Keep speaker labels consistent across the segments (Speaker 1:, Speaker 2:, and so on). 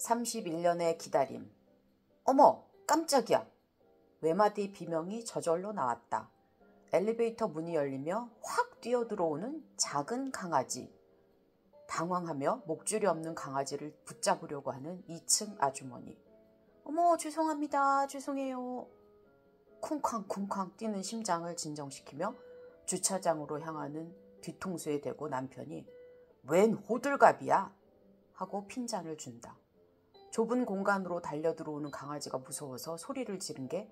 Speaker 1: 31년의 기다림. 어머, 깜짝이야. 외마디 비명이 저절로 나왔다. 엘리베이터 문이 열리며 확 뛰어들어오는 작은 강아지. 당황하며 목줄이 없는 강아지를 붙잡으려고 하는 2층 아주머니. 어머, 죄송합니다. 죄송해요. 쿵쾅쿵쾅 뛰는 심장을 진정시키며 주차장으로 향하는 뒤통수에 대고 남편이 웬 호들갑이야? 하고 핀잔을 준다. 좁은 공간으로 달려들어오는 강아지가 무서워서 소리를 지른 게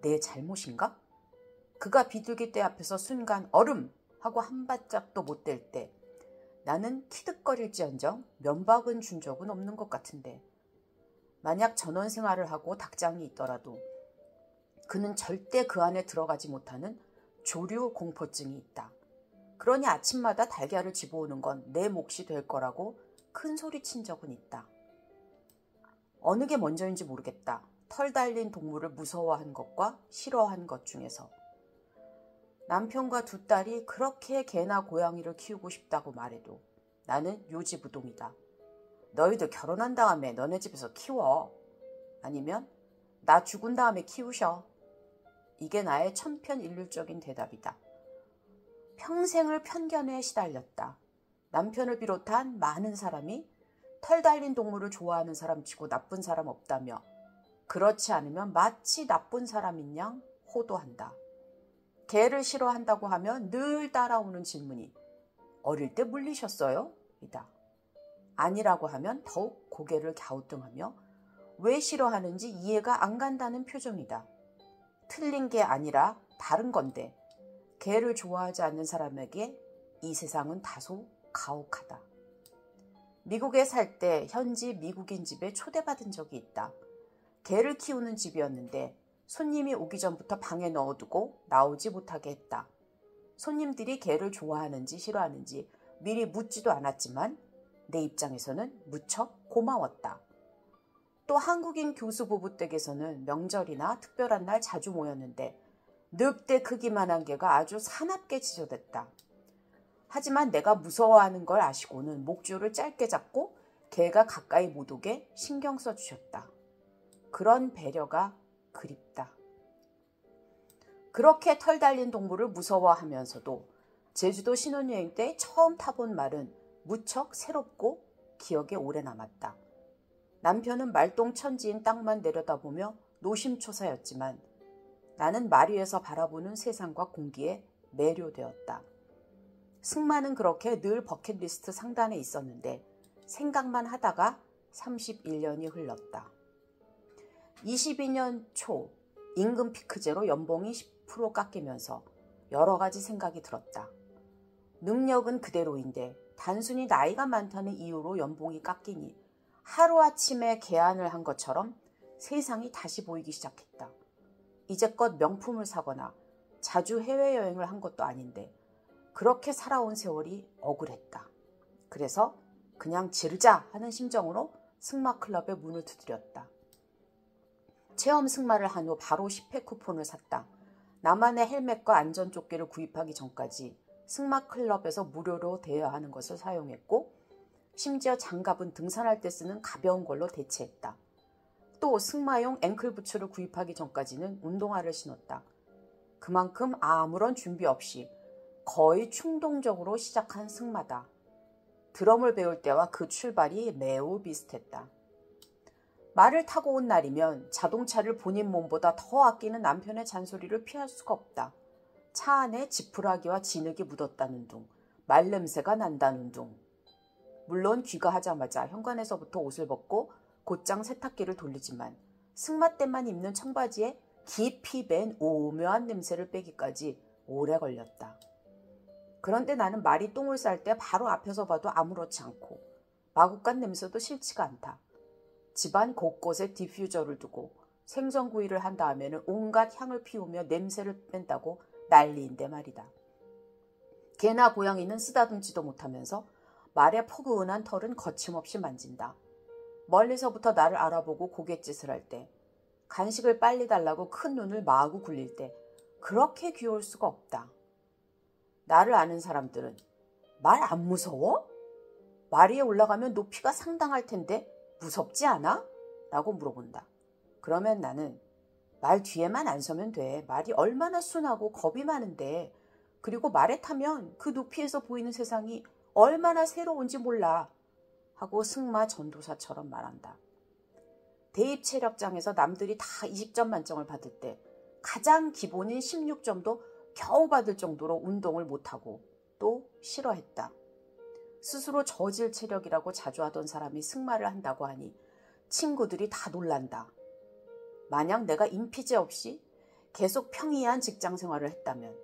Speaker 1: 내 잘못인가? 그가 비둘기떼 앞에서 순간 얼음! 하고 한 발짝도 못 댈 때 나는 키득거릴지언정 면박은 준 적은 없는 것 같은데 만약 전원 생활을 하고 닭장이 있더라도 그는 절대 그 안에 들어가지 못하는 조류 공포증이 있다. 그러니 아침마다 달걀을 집어오는 건 내 몫이 될 거라고 큰 소리 친 적은 있다. 어느 게 먼저인지 모르겠다. 털 달린 동물을 무서워한 것과 싫어한 것 중에서. 남편과 두 딸이 그렇게 개나 고양이를 키우고 싶다고 말해도 나는 요지부동이다. 너희들 결혼한 다음에 너네 집에서 키워. 아니면 나 죽은 다음에 키우셔. 이게 나의 천편일률적인 대답이다. 평생을 편견에 시달렸다. 남편을 비롯한 많은 사람이 털 달린 동물을 좋아하는 사람치고 나쁜 사람 없다며 그렇지 않으면 마치 나쁜 사람인 양 호도한다. 개를 싫어한다고 하면 늘 따라오는 질문이 어릴 때 물리셨어요? 이다. 아니라고 하면 더욱 고개를 갸우뚱하며 왜 싫어하는지 이해가 안 간다는 표정이다. 틀린 게 아니라 다른 건데 개를 좋아하지 않는 사람에게 이 세상은 다소 가혹하다. 미국에 살 때 현지 미국인 집에 초대받은 적이 있다. 개를 키우는 집이었는데 손님이 오기 전부터 방에 넣어두고 나오지 못하게 했다. 손님들이 개를 좋아하는지 싫어하는지 미리 묻지도 않았지만 내 입장에서는 무척 고마웠다. 또 한국인 교수 부부 댁에서는 명절이나 특별한 날 자주 모였는데 늑대 크기만한 개가 아주 사납게 지저댔다. 하지만 내가 무서워하는 걸 아시고는 목줄을 짧게 잡고 개가 가까이 못 오게 신경 써주셨다. 그런 배려가 그립다. 그렇게 털 달린 동물을 무서워하면서도 제주도 신혼여행 때 처음 타본 말은 무척 새롭고 기억에 오래 남았다. 남편은 말똥 천지인 땅만 내려다보며 노심초사였지만 나는 말 위에서 바라보는 세상과 공기에 매료되었다. 승마는 그렇게 늘 버킷리스트 상단에 있었는데 생각만 하다가 31년이 흘렀다. 22년 초 임금 피크제로 연봉이 10% 깎이면서 여러 가지 생각이 들었다. 능력은 그대로인데 단순히 나이가 많다는 이유로 연봉이 깎이니 하루아침에 개안을 한 것처럼 세상이 다시 보이기 시작했다. 이제껏 명품을 사거나 자주 해외여행을 한 것도 아닌데 그렇게 살아온 세월이 억울했다. 그래서 그냥 지르자 하는 심정으로 승마클럽의 문을 두드렸다. 체험 승마를 한 후 바로 10회 쿠폰을 샀다. 나만의 헬멧과 안전조끼를 구입하기 전까지 승마클럽에서 무료로 대여하는 하는 것을 사용했고 심지어 장갑은 등산할 때 쓰는 가벼운 걸로 대체했다. 또 승마용 앵클부츠를 구입하기 전까지는 운동화를 신었다. 그만큼 아무런 준비 없이 거의 충동적으로 시작한 승마다. 드럼을 배울 때와 그 출발이 매우 비슷했다. 말을 타고 온 날이면 자동차를 본인 몸보다 더 아끼는 남편의 잔소리를 피할 수가 없다. 차 안에 지푸라기와 진흙이 묻었다는 둥, 말냄새가 난다는 둥. 물론 귀가하자마자 현관에서부터 옷을 벗고 곧장 세탁기를 돌리지만 승마 때만 입는 청바지에 깊이 밴 오묘한 냄새를 빼기까지 오래 걸렸다. 그런데 나는 말이 똥을 쌀 때 바로 앞에서 봐도 아무렇지 않고 마구간 냄새도 싫지가 않다. 집안 곳곳에 디퓨저를 두고 생선구이를 한 다음에는 온갖 향을 피우며 냄새를 뺀다고 난리인데 말이다. 개나 고양이는 쓰다듬지도 못하면서 말의 포근한 털은 거침없이 만진다. 멀리서부터 나를 알아보고 고갯짓을 할 때, 간식을 빨리 달라고 큰 눈을 마구 굴릴 때 그렇게 귀여울 수가 없다. 나를 아는 사람들은 말 안 무서워? 말 위에 올라가면 높이가 상당할 텐데 무섭지 않아? 라고 물어본다. 그러면 나는 말 뒤에만 안 서면 돼. 말이 얼마나 순하고 겁이 많은데. 그리고 말에 타면 그 높이에서 보이는 세상이 얼마나 새로운지 몰라. 하고 승마 전도사처럼 말한다. 대입 체력장에서 남들이 다 20점 만점을 받을 때 가장 기본인 16점도 겨우 받을 정도로 운동을 못하고 또 싫어했다. 스스로 저질 체력이라고 자주 하던 사람이 승마를 한다고 하니 친구들이 다 놀란다. 만약 내가 인피제 없이 계속 평이한 직장 생활을 했다면,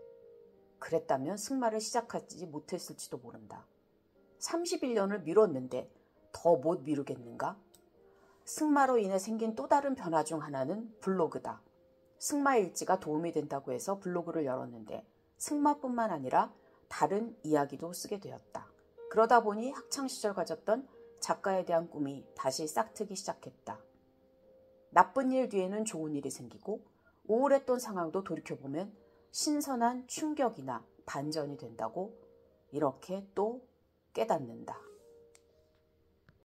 Speaker 1: 그랬다면 승마를 시작하지 못했을지도 모른다. 31년을 미뤘는데 더 못 미루겠는가? 승마로 인해 생긴 또 다른 변화 중 하나는 블로그다. 승마 일지가 도움이 된다고 해서 블로그를 열었는데 승마뿐만 아니라 다른 이야기도 쓰게 되었다. 그러다 보니 학창시절 가졌던 작가에 대한 꿈이 다시 싹트기 시작했다. 나쁜 일 뒤에는 좋은 일이 생기고 우울했던 상황도 돌이켜보면 신선한 충격이나 반전이 된다고 이렇게 또 깨닫는다.